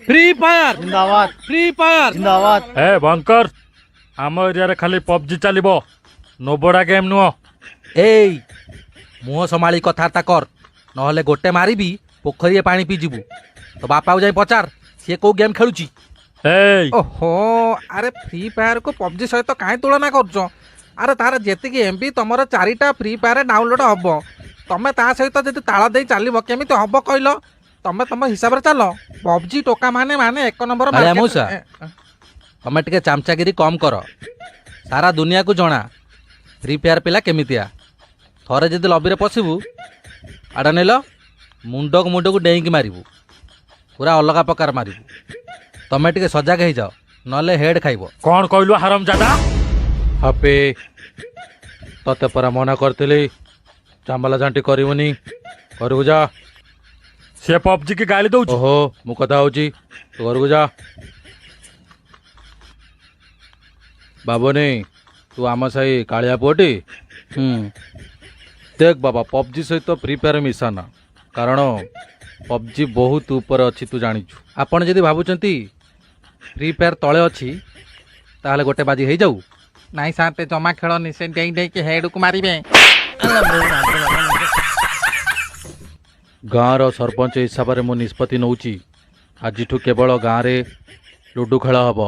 Free fire जिंदाबाद free fire जिंदाबाद। ए bunker आम एरिया खाली पबजी चलो नोबड़ा गेम नुह। एई मुह संभाली कथबार्ता कर नहले गोटे मारिबी पोखरी पानी पी जीवु। तो बापा जाई पचार सी को गेम खेलुची। ए ओहो अरे फ्री फायर को पबजी सहित कहीं तुलना कर। अरे तार जी एमबी तुम 4टा फ्री फायर डाउनलोड हम तुम ता सहित जी ताल दे चलो केमी हम कहल तुम तुम हिसाब से चल। पबजी टोका माने माने एक नंबर मौसा तुम टे चामचागिरी कम कर। सारा दुनिया को जना फ्री फायर पिला केमितिया। थरे जदि लबी पशिबु आड़ा नेल मुंड को डेईकी मारिबु पूरा अलग प्रकार मारिबु। तमें टे सजग हो जाओ नले हेड खाइब। कौन कहलु हराम जादा हापे तते परा मना करथिली चामला झांटी करबुनी घर जा। से पबजी की गाली दउछ। ओहो मु कथा होची तू घर जा। बाबूनी तू आम साई कालिया पुअटी। देख बाबा पबजी सहित फ्री फायर मिसाना कारण पबजी बहुत ऊपर अच्छी तू जानिछु। आपण जदि भाबुचंती फ्री फायर तले अच्छी ताहले गोटे बाजी हो जाऊ। नाई साते जमा खेलनी से डेई डेई के हेड को मारिबे। गाँव सरपंच हिसाब से मु निष्पत्ति नौची आज केवल गाँव रे लुडु खेल हम।